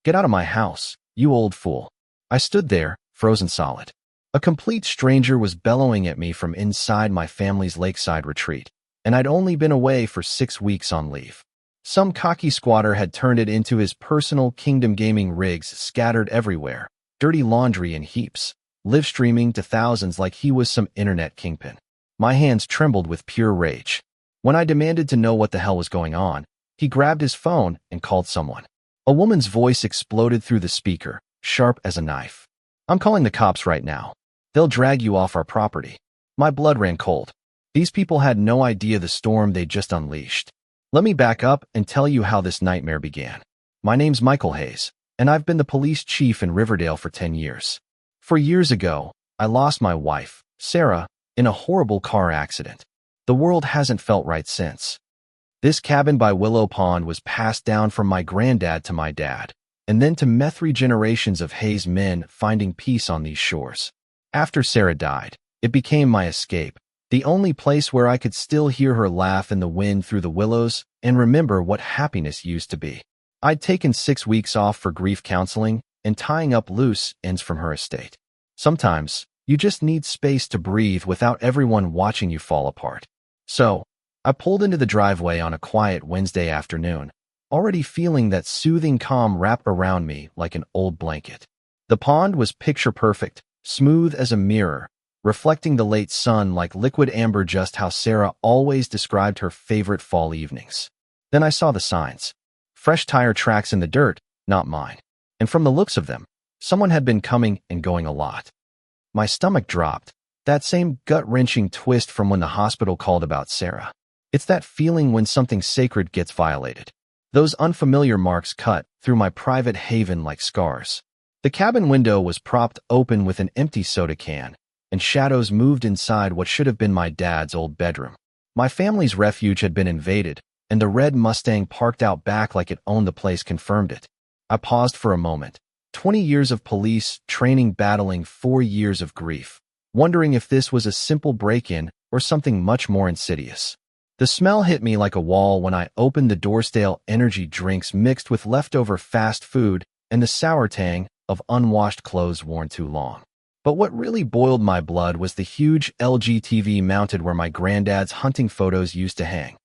"Get out of my house, you old fool." I stood there, frozen solid. A complete stranger was bellowing at me from inside my family's lakeside retreat, and I'd only been away for 6 weeks on leave. Some cocky squatter had turned it into his personal kingdom, gaming rigs scattered everywhere, dirty laundry in heaps, live streaming to thousands like he was some internet kingpin. My hands trembled with pure rage. When I demanded to know what the hell was going on, he grabbed his phone and called someone. A woman's voice exploded through the speaker, sharp as a knife. "I'm calling the cops right now. They'll drag you off our property." My blood ran cold. These people had no idea the storm they'd just unleashed. Let me back up and tell you how this nightmare began. My name's Michael Hayes, and I've been the police chief in Riverdale for 10 years. 4 years ago, I lost my wife, Sarah, in a horrible car accident. The world hasn't felt right since. This cabin by Willow Pond was passed down from my granddad to my dad, and then to 3 generations of Hayes men finding peace on these shores. After Sarah died, it became my escape, the only place where I could still hear her laugh in the wind through the willows and remember what happiness used to be. I'd taken 6 weeks off for grief counseling and tying up loose ends from her estate. Sometimes, you just need space to breathe without everyone watching you fall apart. So, I pulled into the driveway on a quiet Wednesday afternoon, already feeling that soothing calm wrap around me like an old blanket. The pond was picture perfect, smooth as a mirror, reflecting the late sun like liquid amber, just how Sarah always described her favorite fall evenings. Then I saw the signs. Fresh tire tracks in the dirt, not mine. And from the looks of them, someone had been coming and going a lot. My stomach dropped, that same gut-wrenching twist from when the hospital called about Sarah. It's that feeling when something sacred gets violated. Those unfamiliar marks cut through my private haven like scars. The cabin window was propped open with an empty soda can, and shadows moved inside what should have been my dad's old bedroom. My family's refuge had been invaded, and the red Mustang parked out back like it owned the place confirmed it. I paused for a moment. 20 years of police training battling 4 years of grief, wondering if this was a simple break-in or something much more insidious. The smell hit me like a wall when I opened the door. Stale energy drinks mixed with leftover fast food and the sour tang of unwashed clothes worn too long. But what really boiled my blood was the huge LG TV mounted where my granddad's hunting photos used to hang.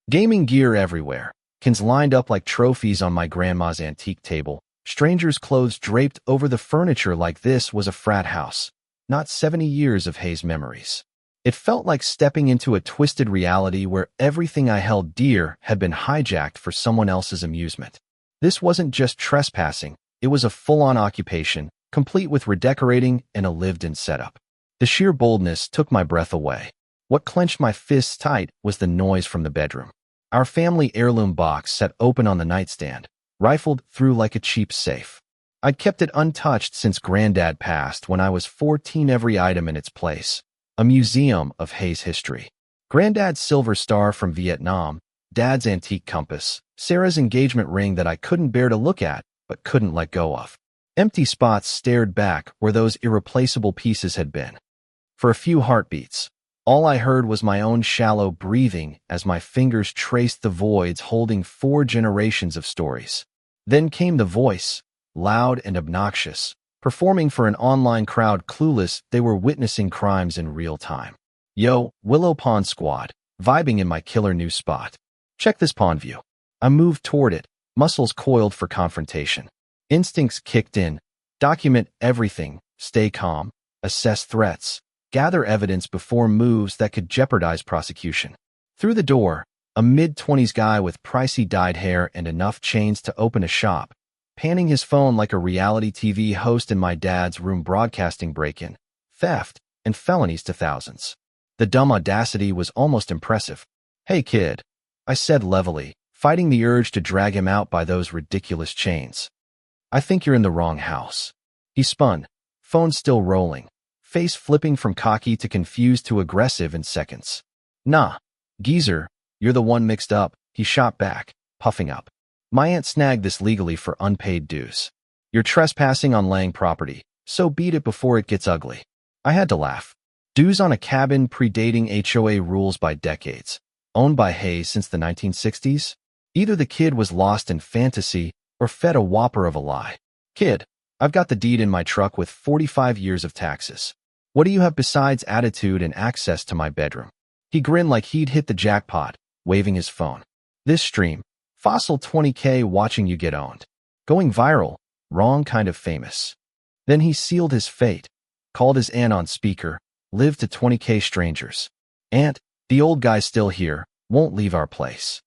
Gaming gear everywhere, cans lined up like trophies on my grandma's antique table, strangers' clothes draped over the furniture like this was a frat house, not 70 years of Hayes memories. It felt like stepping into a twisted reality where everything I held dear had been hijacked for someone else's amusement. This wasn't just trespassing, it was a full-on occupation, complete with redecorating and a lived-in setup. The sheer boldness took my breath away. What clenched my fists tight was the noise from the bedroom. Our family heirloom box sat open on the nightstand, rifled through like a cheap safe. I'd kept it untouched since Granddad passed when I was 14, every item in its place. A museum of Hayes history. Granddad's silver star from Vietnam, Dad's antique compass, Sarah's engagement ring that I couldn't bear to look at, but couldn't let go of. Empty spots stared back where those irreplaceable pieces had been. For a few heartbeats, all I heard was my own shallow breathing as my fingers traced the voids holding 4 generations of stories. Then came the voice, loud and obnoxious, performing for an online crowd clueless they were witnessing crimes in real time. "Yo, Willow Pond Squad, vibing in my killer new spot. Check this pond view." I moved toward it, muscles coiled for confrontation. Instincts kicked in. Document everything, stay calm, assess threats, gather evidence before moves that could jeopardize prosecution. Through the door, a mid-20s guy with pricey dyed hair and enough chains to open a shop, panning his phone like a reality TV host in my dad's room, broadcasting break-in, theft, and felonies to thousands. The dumb audacity was almost impressive. "Hey kid," I said levelly, fighting the urge to drag him out by those ridiculous chains. "I think you're in the wrong house." He spun, phone still rolling, face flipping from cocky to confused to aggressive in seconds. "Nah, geezer, you're the one mixed up," he shot back, puffing up. "My aunt snagged this legally for unpaid dues. You're trespassing on Lang property, so beat it before it gets ugly." I had to laugh. Dues on a cabin predating HOA rules by decades, owned by Hayes since the 1960s? Either the kid was lost in fantasy, or fed a whopper of a lie. Kid, I've got the deed in my truck with 45 years of taxes. What do you have besides attitude and access to my bedroom? He grinned like he'd hit the jackpot, waving his phone. This stream, Fossil 20K watching you get owned. Going viral, wrong kind of famous. Then he sealed his fate, called his aunt on speaker, lived to 20K strangers. Aunt, the old guy's still here, won't leave our place.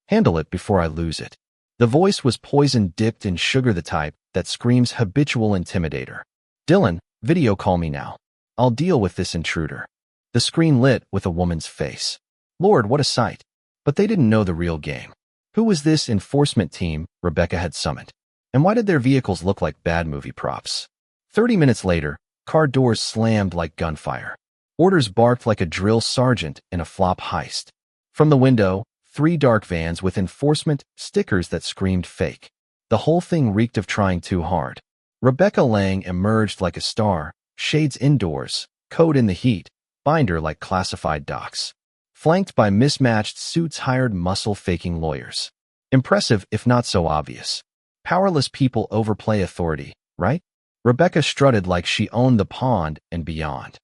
Handle it before I lose it. The voice was poison dipped in sugar, the type that screams habitual intimidator. Dylan, video call me now. I'll deal with this intruder. The screen lit with a woman's face. Lord, what a sight. But they didn't know the real game. Who was this enforcement team Rebecca had summoned? And why did their vehicles look like bad movie props? 30 minutes later, car doors slammed like gunfire. Orders barked like a drill sergeant in a flop heist. From the window, 3 dark vans with enforcement stickers that screamed fake. The whole thing reeked of trying too hard. Rebecca Lang emerged like a star, shades indoors, coat in the heat, binder like classified docs. Flanked by mismatched suits, hired muscle-faking lawyers. Impressive if not so obvious. Powerless people overplay authority, right? Rebecca strutted like she owned the pond and beyond.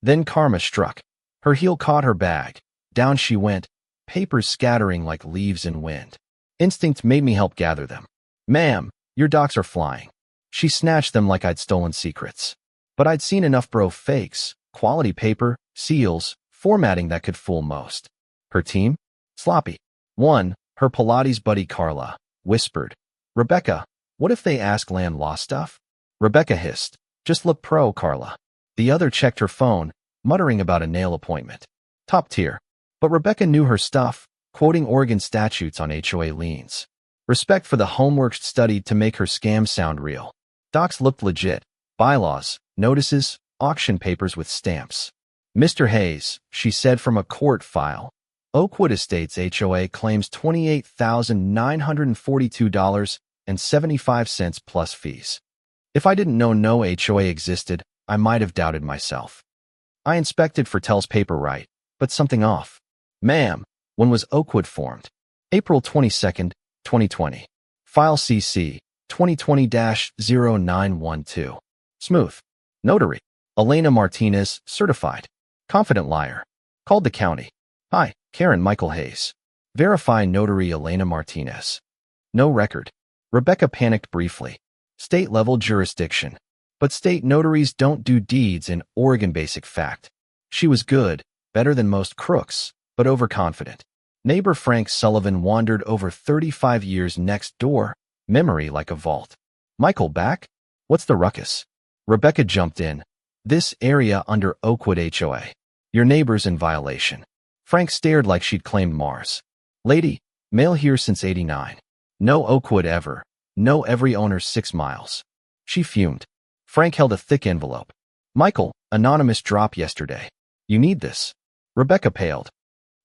Then karma struck. Her heel caught her bag. Down she went, papers scattering like leaves in wind. Instinct made me help gather them. Ma'am, your docs are flying. She snatched them like I'd stolen secrets. But I'd seen enough bro fakes, quality paper, seals, formatting that could fool most. Her team? Sloppy. One, her Pilates buddy Carla, whispered. Rebecca, what if they ask land law stuff? Rebecca hissed. Just look pro, Carla. The other checked her phone, muttering about a nail appointment. Top tier. But Rebecca knew her stuff, quoting Oregon statutes on HOA liens. Respect for the homework studied to make her scam sound real. Docs looked legit. Bylaws, notices, auction papers with stamps. Mr. Hayes, she said from a court file. Oakwood Estates HOA claims $28,942.75 plus fees. If I didn't know no HOA existed, I might have doubted myself. I inspected for Tell's paper right, but something off. Ma'am, when was Oakwood formed? April 22nd, 2020. File CC, 2020-0912. Smooth. Notary. Elena Martinez, certified. Confident liar. Called the county. Hi, Karen Michael Hayes. Verify notary Elena Martinez. No record. Rebecca panicked briefly. State-level jurisdiction. But state notaries don't do deeds in Oregon, basic fact. She was good, better than most crooks, but overconfident. Neighbor Frank Sullivan wandered over 35 years next door, memory like a vault. Michael back? What's the ruckus? Rebecca jumped in. This area under Oakwood HOA. Your neighbor's in violation. Frank stared like she'd claimed Mars. Lady, mail here since '89. No Oakwood ever. No every owner 6 miles. She fumed. Frank held a thick envelope. Michael, anonymous drop yesterday. You need this. Rebecca paled.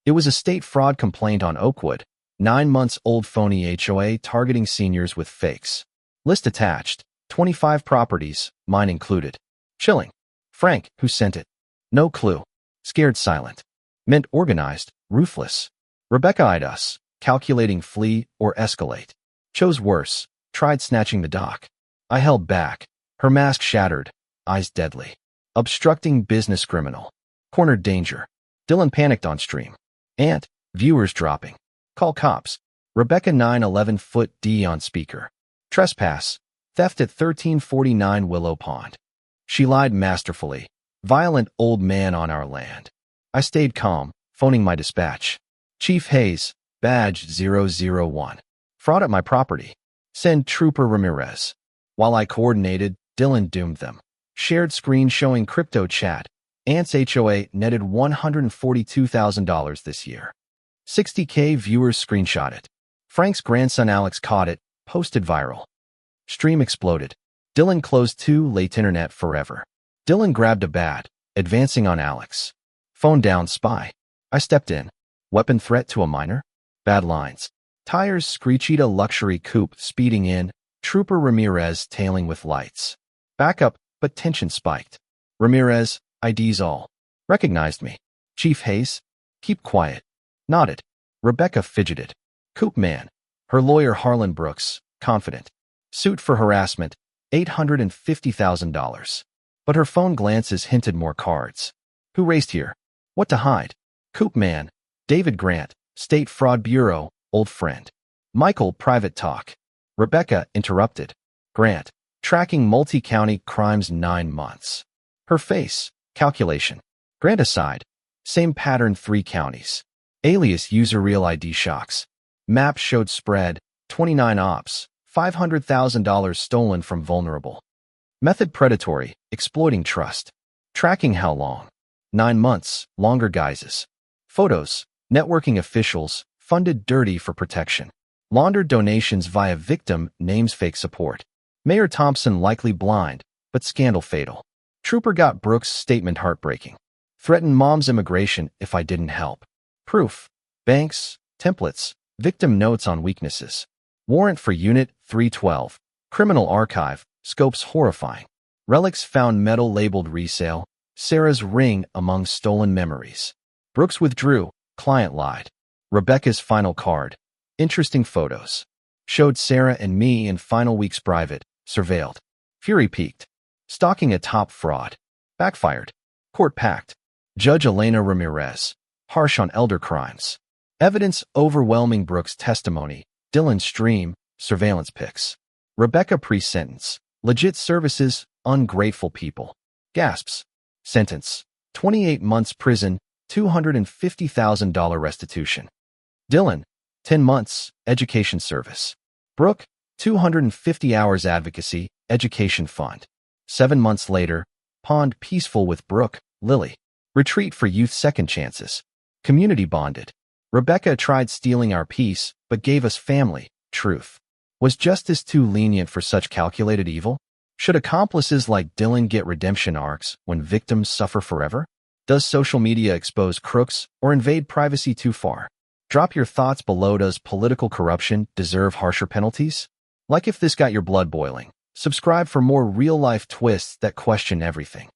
It was a state fraud complaint on Oakwood. 9 months old phony HOA targeting seniors with fakes. List attached. 25 properties, mine included. Chilling. Frank, who sent it? No clue. Scared silent. Meant organized, ruthless. Rebecca eyed us, calculating flee or escalate. Chose worse, tried snatching the dock. I held back. Her mask shattered, eyes deadly. Obstructing business criminal. Cornered danger. Dylan panicked on stream. Aunt, viewers dropping. Call cops. Rebecca 911 D on speaker. Trespass. Theft at 1349 Willow Pond. She lied masterfully. Violent old man on our land. I stayed calm, phoning my dispatch. Chief Hayes, badge 001. Fraud at my property. Send Trooper Ramirez. While I coordinated, Dylan doomed them. Shared screen showing crypto chat. Aunt's HOA netted $142,000 this year. 60K viewers screenshot it. Frank's grandson Alex caught it, posted viral. Stream exploded. Dylan closed too late, internet forever. Dylan grabbed a bat, advancing on Alex. Phone down, spy. I stepped in. Weapon threat to a minor? Bad lines. Tires screeched, a luxury coupe speeding in, Trooper Ramirez tailing with lights. Backup, but tension spiked. Ramirez, IDs all. Recognized me. Chief Hayes? Keep quiet. Nodded. Rebecca fidgeted. Coupe man. Her lawyer Harlan Brooks, confident. Suit for harassment, $850,000. But her phone glances hinted more cards. Who raced here? What to hide? Coop man, David Grant, State Fraud Bureau, old friend. Michael, private talk. Rebecca, interrupted. Grant, tracking multi-county crimes 9 months. Her face, calculation. Grant aside, same pattern 3 counties. Alias user real ID shocks. Map showed spread, 29 ops, $500,000 stolen from vulnerable. Method predatory, exploiting trust. Tracking how long? 9 months, longer guises. Photos, networking officials, funded dirty for protection. Laundered donations via victim names fake support. Mayor Thompson likely blind, but scandal fatal. Trooper got Brooks' statement heartbreaking. Threatened mom's immigration if I didn't help. Proof. Banks, templates, victim notes on weaknesses. Warrant for Unit 312. Criminal archive, scopes horrifying. Relics found metal labeled resale. Sarah's ring among stolen memories. Brooks withdrew, client lied. Rebecca's final card. Interesting photos. Showed Sarah and me in final weeks private, surveilled. Fury peaked. Stalking a top fraud. Backfired. Court packed. Judge Elena Ramirez. Harsh on elder crimes. Evidence overwhelming Brooks' testimony. Dylan stream, surveillance pics. Rebecca pre-sentence. Legit services, ungrateful people. Gasps. Sentence. 28 months prison, $250,000 restitution. Dylan. 10 months, education service. Brooke, 250 hours advocacy, education fund. 7 months later, pond peaceful with Brooke, Lily. Retreat for youth second chances. Community bonded. Rebecca tried stealing our peace, but gave us family, truth. Was justice too lenient for such calculated evil? Should accomplices like Dylan get redemption arcs when victims suffer forever? Does social media expose crooks or invade privacy too far? Drop your thoughts below. Does political corruption deserve harsher penalties? Like if this got your blood boiling. Subscribe for more real-life twists that question everything.